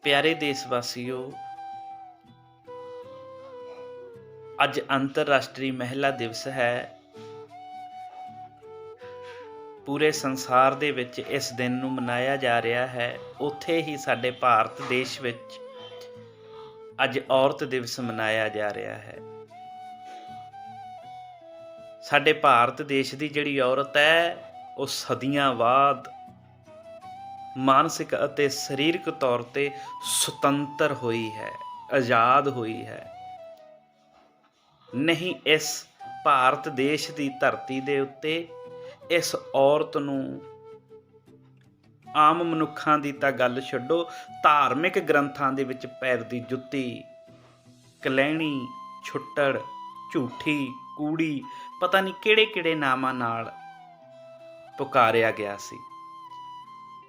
ਪਿਆਰੇ ਦੇਸ਼ ਵਾਸੀਓ, ਅੱਜ ਅੰਤਰਰਾਸ਼ਟਰੀ ਮਹਿਲਾ ਦਿਵਸ ਹੈ। ਪੂਰੇ ਸੰਸਾਰ ਦੇ ਵਿੱਚ ਇਸ ਦਿਨ ਨੂੰ ਮਨਾਇਆ ਜਾ ਰਿਹਾ ਹੈ। ਉੱਥੇ ਹੀ ਸਾਡੇ ਭਾਰਤ ਦੇਸ਼ ਵਿੱਚ ਅੱਜ ਔਰਤ ਦਿਵਸ ਮਨਾਇਆ ਜਾ ਰਿਹਾ ਹੈ। ਸਾਡੇ ਭਾਰਤ ਦੇਸ਼ ਦੀ ਜਿਹੜੀ ਔਰਤ ਹੈ ਉਹ ਸਦੀਆਂ ਬਾਅਦ ਮਾਨਸਿਕ ਅਤੇ ਸਰੀਰਕ ਤੌਰ ਤੇ ਸੁਤੰਤਰ ਹੋਈ ਹੈ, ਆਜ਼ਾਦ ਹੋਈ ਹੈ। ਨਹੀਂ, ਇਸ ਭਾਰਤ ਦੇਸ਼ ਦੀ ਧਰਤੀ ਦੇ ਉੱਤੇ ਇਸ ਔਰਤ ਨੂੰ ਆਮ ਮਨੁੱਖਾਂ ਦੀ ਤਾਂ ਗੱਲ ਛੱਡੋ, ਧਾਰਮਿਕ ਗ੍ਰੰਥਾਂ ਦੇ ਵਿੱਚ ਪੈਰ ਦੀ ਜੁੱਤੀ, ਕਲੈਣੀ, ਛੁੱਟੜ, ਝੂਠੀ, ਕੂੜੀ, ਪਤਾ ਨਹੀਂ ਕਿਹੜੇ ਕਿਹੜੇ ਨਾਮਾਂ ਨਾਲ ਪੁਕਾਰਿਆ ਗਿਆ ਸੀ।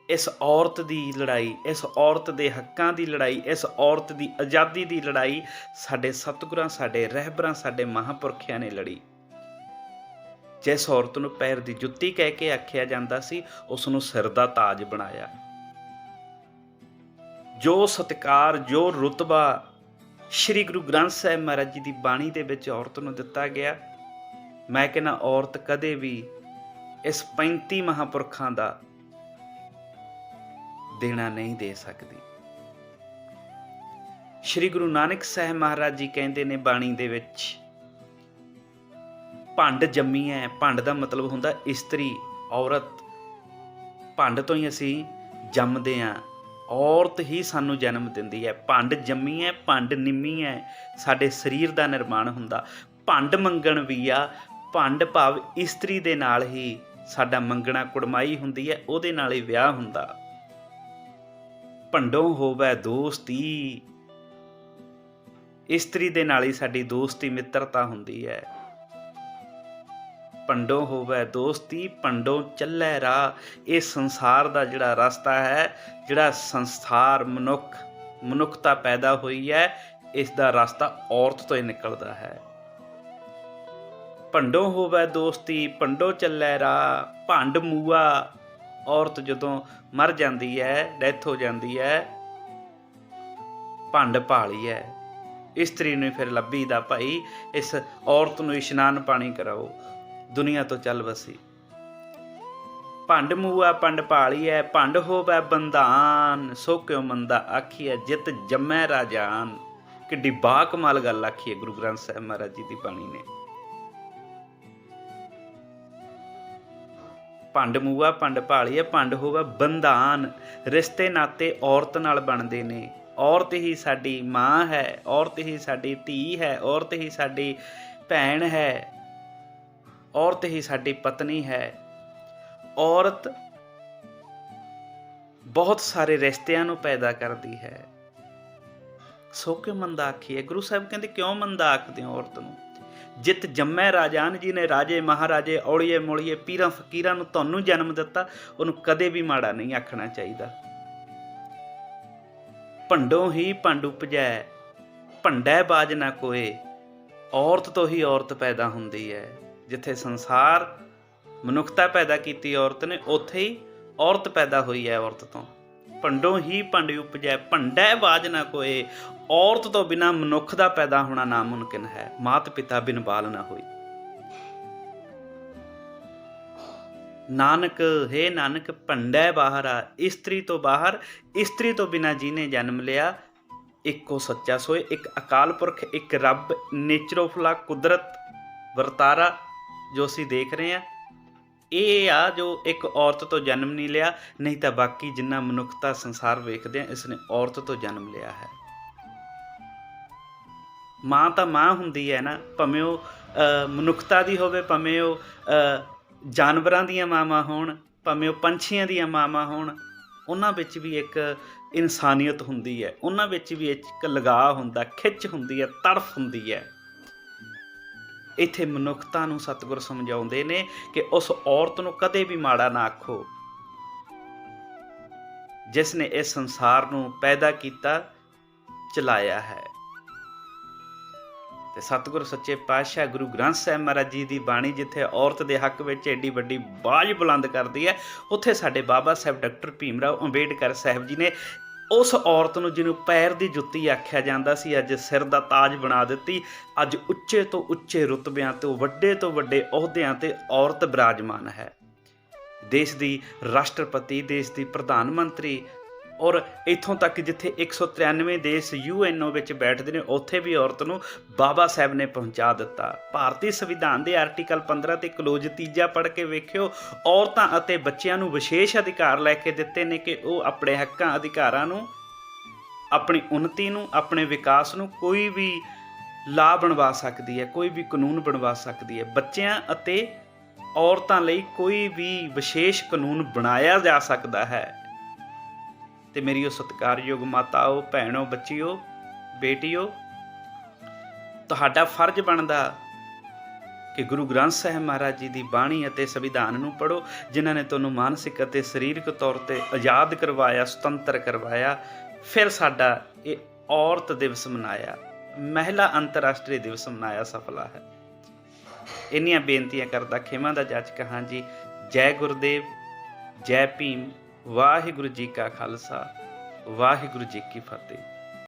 ਇਸ ਔਰਤ ਦੀ ਲੜਾਈ, ਇਸ ਔਰਤ ਦੇ ਹੱਕਾਂ ਦੀ ਲੜਾਈ, ਇਸ ਔਰਤ ਦੀ ਆਜ਼ਾਦੀ ਦੀ ਲੜਾਈ ਸਾਡੇ ਸਤਿਗੁਰਾਂ, ਸਾਡੇ ਰਹਿਬਰਾਂ, ਸਾਡੇ ਮਹਾਂਪੁਰਖਿਆਂ ਨੇ ਲੜੀ। ਜਿਸ ਔਰਤ ਨੂੰ ਪੈਰ ਦੀ ਜੁੱਤੀ ਕਹਿ ਕੇ ਆਖਿਆ ਜਾਂਦਾ ਸੀ, ਉਸ ਨੂੰ ਸਿਰ ਦਾ ਤਾਜ ਬਣਾਇਆ। ਜੋ ਸਤਿਕਾਰ, ਜੋ ਰੁਤਬਾ ਸ਼੍ਰੀ ਗੁਰੂ ਗ੍ਰੰਥ ਸਾਹਿਬ ਮਹਾਰਾਜ ਜੀ ਦੀ ਬਾਣੀ ਦੇ ਵਿੱਚ ਔਰਤ ਨੂੰ ਦਿੱਤਾ ਗਿਆ, ਮੈਂ ਕਹਿੰਦਾ ਔਰਤ ਕਦੇ ਵੀ ਇਸ 35 ਮਹਾਂਪੁਰਖਾਂ ਦਾ ਦੇਣਾ ਨਹੀਂ ਦੇ ਸਕਦੀ। ਸ਼੍ਰੀ ਗੁਰੂ ਨਾਨਕ ਸਾਹਿਬ ਮਹਾਰਾਜ ਜੀ ਕਹਿੰਦੇ ਨੇ ਬਾਣੀ ਦੇ ਵਿੱਚ, ਭੰਡ ਜੰਮੀ ਹੈ। ਭੰਡ ਦਾ ਮਤਲਬ ਹੁੰਦਾ ਇਸਤਰੀ, ਔਰਤ। ਭੰਡ ਤੋਂ ਹੀ ਅਸੀਂ ਜੰਮਦੇ ਹਾਂ, ਔਰਤ ਹੀ ਸਾਨੂੰ ਜਨਮ ਦਿੰਦੀ ਹੈ। ਭੰਡ ਜੰਮੀ ਹੈ, ਭੰਡ ਨਿੰਮੀ ਹੈ, ਸਾਡੇ ਸਰੀਰ ਦਾ ਨਿਰਮਾਣ ਹੁੰਦਾ। ਭੰਡ ਮੰਗਣ ਵੀ ਆ, ਭੰਡ ਭਾਵ ਇਸਤਰੀ ਦੇ ਨਾਲ ਹੀ ਸਾਡਾ ਮੰਗਣਾ ਕੁੜਮਾਈ ਹੁੰਦੀ ਹੈ, ਉਹਦੇ ਨਾਲ ਹੀ ਵਿਆਹ ਹੁੰਦਾ। ਭੰਡੋਂ ਹੋਵੇ ਦੋਸਤੀ, ਇਸਤਰੀ ਦੇ ਨਾਲ ਹੀ ਸਾਡੀ ਦੋਸਤੀ ਮਿੱਤਰਤਾ ਹੁੰਦੀ ਹੈ। ਭੰਡੋਂ ਹੋਵੇ ਦੋਸਤੀ, ਭੰਡੋਂ ਚੱਲੇ ਰਾਹ। ਇਹ ਸੰਸਾਰ ਦਾ ਜਿਹੜਾ ਰਸਤਾ ਹੈ, ਜਿਹੜਾ ਸੰਸਾਰ ਮਨੁੱਖਤਾ ਪੈਦਾ ਹੋਈ ਹੈ, ਇਸ ਦਾ ਰਸਤਾ ਔਰਤ ਤੋਂ ਹੀ ਨਿਕਲਦਾ ਹੈ। ਭੰਡੋਂ ਹੋਵੇ ਦੋਸਤੀ, ਭੰਡੋਂ ਚੱਲੇ ਰਾਹ। ਭੰਡ ਮੂਆ, ਔਰਤ ਜਦੋਂ ਮਰ ਜਾਂਦੀ ਹੈ, ਡੈਥ ਹੋ ਜਾਂਦੀ ਹੈ, ਭੰਡ ਭਾਲੀ ਹੈ। ਇਸਤਰੀ ਨੂੰ ਫਿਰ ਲੱਭੀ ਦਾ, ਭਾਈ ਇਸ ਔਰਤ ਨੂੰ ਇਸ਼ਨਾਨ ਪਾਣੀ ਕਰਾਓ, ਦੁਨੀਆ ਤੋਂ ਚੱਲ ਵਸੀ। ਭੰਡ ਮੂਆ ਭੰਡ ਭਾਲੀ ਹੈ, ਭੰਡ ਹੋਵੇ ਬੰਧਾਨ, ਸੋ ਕਿਉ ਮੰਦਾ ਆਖੀਐ ਜਿਤ ਜੰਮੈ ਰਾਜਾਨ। ਕਿੱਡੀ ਬਾਕਮਾਲ ਗੱਲ ਆਖੀ ਹੈ ਗੁਰੂ ਗ੍ਰੰਥ ਸਾਹਿਬ ਮਹਾਰਾਜ ਜੀ ਦੀ ਬਾਣੀ ਨੇ। ਭੰਡ ਮੂਆ ਭੰਡ ਭਾਲੀ ਹੈ, ਭੰਡ ਹੋਵੇ ਬੰਧਾਨ। ਰਿਸ਼ਤੇ ਨਾਤੇ ਔਰਤ ਨਾਲ ਬਣਦੇ ਨੇ। ਔਰਤ ਹੀ ਸਾਡੀ ਮਾਂ ਹੈ, ਔਰਤ ਹੀ ਸਾਡੀ ਧੀ ਹੈ, ਔਰਤ ਹੀ ਸਾਡੀ ਭੈਣ ਹੈ, ਔਰਤ ਹੀ ਸਾਡੀ ਪਤਨੀ ਹੈ। ਔਰਤ ਬਹੁਤ ਸਾਰੇ ਰਿਸ਼ਤਿਆਂ ਨੂੰ ਪੈਦਾ ਕਰਦੀ ਹੈ। ਸੋ ਕਿਉਂ ਮੰਦਾ ਆਖੀਏ? ਗੁਰੂ ਸਾਹਿਬ ਕਹਿੰਦੇ ਕਿਉਂ ਮੰਦਾ ਆਖਦੇ ਹੋ ਔਰਤ ਨੂੰ? ਜਿਤ ਜੰਮੈ ਰਾਜਾਨ, ਜੀ ਨੇ ਰਾਜੇ ਮਹਾਰਾਜੇ ਔਲੀਏ ਮੋਲੀਏ ਪੀਰਾਂ ਫਕੀਰਾਂ ਨੂੰ ਤੁਹਾਨੂੰ ਜਨਮ ਦਿੱਤਾ, ਉਹਨੂੰ ਕਦੇ ਵੀ ਮਾੜਾ ਨਹੀਂ ਆਖਣਾ ਚਾਹੀਦਾ। ਭੰਡੋਂ ਹੀ ਭੰਡ ਉਪਜੈ, ਭੰਡੈ ਬਾਜ ਨਾ ਕੋਏ। ਔਰਤ ਤੋਂ ਹੀ ਔਰਤ ਪੈਦਾ ਹੁੰਦੀ ਹੈ। ਜਿੱਥੇ ਸੰਸਾਰ ਮਨੁੱਖਤਾ ਪੈਦਾ ਕੀਤੀ ਔਰਤ ਨੇ, ਉੱਥੇ ਹੀ ਔਰਤ ਪੈਦਾ ਹੋਈ ਹੈ ਔਰਤ ਤੋਂ। ਭੰਡੋਂ ਹੀ ਭੰਡ ਉਪਜੈ, ਭੰਡੈ ਬਾਜ ਨਾ ਕੋਏ। ਔਰਤ ਤੋਂ ਬਿਨਾਂ ਮਨੁੱਖ ਦਾ ਪੈਦਾ ਹੋਣਾ ਨਾਮੁਮਕਿਨ ਹੈ। ਮਾਤ ਪਿਤਾ ਬਿਨ ਬਾਲ ਨਾ ਹੋਈ। ਨਾਨਕ ਹੈ ਨਾਨਕ ਭੰਡੈ ਬਾਹਰਾ, ਇਸਤਰੀ ਤੋਂ ਬਾਹਰ, ਇਸਤਰੀ ਤੋਂ ਬਿਨਾਂ ਜਿਹਨੇ ਜਨਮ ਲਿਆ, ਇੱਕੋ ਸੱਚਾ ਸੋਏ। ਇੱਕ ਅਕਾਲ ਪੁਰਖ, ਇੱਕ ਰੱਬ, ਨੇਚਰੋਫਲਾ, ਕੁਦਰਤ ਵਰਤਾਰਾ ਜੋ ਅਸੀਂ ਦੇਖ ਰਹੇ ਹਾਂ, ਇਹ ਆ ਜੋ ਇੱਕ ਔਰਤ ਤੋਂ ਜਨਮ ਨਹੀਂ ਲਿਆ। ਨਹੀਂ ਤਾਂ ਬਾਕੀ ਜਿੰਨਾ ਮਨੁੱਖਤਾ ਸੰਸਾਰ ਵੇਖਦੇ ਆ, ਇਸਨੇ ਔਰਤ ਤੋਂ ਜਨਮ ਲਿਆ ਹੈ। ਮਾਂ ਤਾਂ ਮਾਂ ਹੁੰਦੀ ਹੈ ਨਾ, ਭਾਵੇਂ ਉਹ ਮਨੁੱਖਤਾ ਦੀ ਹੋਵੇ, ਭਾਵੇਂ ਉਹ ਜਾਨਵਰਾਂ ਦੀਆਂ ਮਾਵਾਂ ਹੋਣ, ਭਾਵੇਂ ਉਹ ਪੰਛੀਆਂ ਦੀਆਂ ਮਾਵਾਂ ਹੋਣ, ਉਹਨਾਂ ਵਿੱਚ ਵੀ ਇੱਕ ਇਨਸਾਨੀਅਤ ਹੁੰਦੀ ਹੈ, ਉਹਨਾਂ ਵਿੱਚ ਵੀ ਇੱਕ ਲਗਾਅ ਹੁੰਦਾ, ਖਿੱਚ ਹੁੰਦੀ ਹੈ, ਤੜਫ ਹੁੰਦੀ ਹੈ। ਇੱਥੇ ਮਨੁੱਖਤਾ ਨੂੰ ਸਤਿਗੁਰ ਸਮਝਾਉਂਦੇ ਨੇ ਕਿ ਉਸ ਔਰਤ ਨੂੰ ਕਦੇ ਵੀ ਮਾੜਾ ਨਾ ਆਖੋ, ਜਿਸ ਨੇ ਇਸ ਸੰਸਾਰ ਨੂੰ ਪੈਦਾ ਕੀਤਾ, ਚਲਾਇਆ ਹੈ। ਤੇ ਸਤਿਗੁਰ ਸੱਚੇ ਪਾਤਸ਼ਾਹ ਗੁਰੂ ਗ੍ਰੰਥ ਸਾਹਿਬ ਮਹਾਰਾਜ ਜੀ ਦੀ ਬਾਣੀ ਜਿੱਥੇ ਔਰਤ ਦੇ ਹੱਕ ਵਿੱਚ ਐਡੀ ਵੱਡੀ ਬਾਜ਼ ਬੁਲੰਦ ਕਰਦੀ ਹੈ, ਉੱਥੇ ਸਾਡੇ ਬਾਬਾ ਸਾਹਿਬ ਡਾਕਟਰ ਭੀਮ ਰਾਓ ਅੰਬੇਡਕਰ ਸਾਹਿਬ ਜੀ ਨੇ ਉਸ ਔਰਤ ਨੂੰ ਜਿਹਨੂੰ ਪੈਰ ਦੀ ਜੁੱਤੀ ਆਖਿਆ ਜਾਂਦਾ ਸੀ, ਅੱਜ ਸਿਰ ਦਾ ਤਾਜ ਬਣਾ ਦਿੱਤੀ। ਅੱਜ ਉੱਚੇ ਤੋਂ ਉੱਚੇ ਰੁਤਬਿਆਂ ਤੋਂ ਵੱਡੇ ਅਹੁਦਿਆਂ ਤੇ ਔਰਤ ਬਿਰਾਜਮਾਨ ਹੈ। ਦੇਸ਼ ਦੀ ਰਾਸ਼ਟਰਪਤੀ, ਦੇਸ਼ ਦੀ ਪ੍ਰਧਾਨ ਮੰਤਰੀ, ਔਰ ਇੱਥੋਂ ਤੱਕ ਜਿੱਥੇ 193 ਦੇਸ਼ UNO ਵਿੱਚ ਬੈਠਦੇ ਨੇ, ਉੱਥੇ ਵੀ ਔਰਤ ਨੂੰ ਬਾਬਾ ਸਾਹਿਬ ਨੇ ਪਹੁੰਚਾ ਦਿੱਤਾ। ਭਾਰਤੀ ਸੰਵਿਧਾਨ ਦੇ ਆਰਟੀਕਲ 15 ਤੇ ਕਲੋਜ਼ 3 ਪੜ੍ਹ ਕੇ ਵੇਖਿਓ, ਔਰਤਾਂ ਅਤੇ ਬੱਚਿਆਂ ਨੂੰ ਵਿਸ਼ੇਸ਼ ਅਧਿਕਾਰ ਲੈ ਕੇ ਦਿੱਤੇ ਨੇ ਕਿ ਉਹ ਆਪਣੇ ਹੱਕਾਂ ਅਧਿਕਾਰਾਂ ਨੂੰ, ਆਪਣੀ ਉੱਨਤੀ ਨੂੰ, ਆਪਣੇ ਵਿਕਾਸ ਨੂੰ ਕੋਈ ਵੀ ਲਾਅ ਬਣਵਾ ਸਕਦੀ ਹੈ, ਕੋਈ ਵੀ ਕਾਨੂੰਨ ਬਣਵਾ ਸਕਦੀ ਹੈ। ਬੱਚਿਆਂ ਅਤੇ ਔਰਤਾਂ ਲਈ ਕੋਈ ਵੀ ਵਿਸ਼ੇਸ਼ ਕਾਨੂੰਨ ਬਣਾਇਆ ਜਾ ਸਕਦਾ ਹੈ। ਤੇ ਮੇਰੀ ਉਹ ਸਤਿਕਾਰਯੋਗ ਮਾਤਾਓ, ਭੈਣੋ, ਬੱਚਿਓ, ਬੇਟੀਓ, ਤੁਹਾਡਾ ਫਰਜ਼ ਬਣਦਾ ਕਿ ਗੁਰੂ ਗ੍ਰੰਥ ਸਾਹਿਬ ਮਹਾਰਾਜ ਜੀ ਦੀ ਬਾਣੀ ਅਤੇ ਸੰਵਿਧਾਨ ਨੂੰ ਪੜ੍ਹੋ, ਜਿਨ੍ਹਾਂ ਨੇ ਤੁਹਾਨੂੰ ਮਾਨਸਿਕ ਅਤੇ ਸਰੀਰਕ ਤੌਰ 'ਤੇ ਆਜ਼ਾਦ ਕਰਵਾਇਆ, ਸੁਤੰਤਰ ਕਰਵਾਇਆ। ਫਿਰ ਸਾਡਾ ਇਹ ਔਰਤ ਦਿਵਸ ਮਨਾਇਆ, ਮਹਿਲਾ ਅੰਤਰਰਾਸ਼ਟਰੀ ਦਿਵਸ ਮਨਾਇਆ ਸਫਲਾ ਹੈ। ਇੰਨੀਆਂ ਬੇਨਤੀਆਂ ਕਰਦਾ ਖਿਮਾ ਦਾ ਜਾਚਕ ਹਾਂ ਜੀ। ਜੈ ਗੁਰਦੇਵ, ਜੈ ਭੀਮ, ਵਾਹਿਗੁਰੂ ਜੀ ਕਾ ਖਾਲਸਾ, ਵਾਹਿਗੁਰੂ ਜੀ ਕੀ ਫਤਿਹ।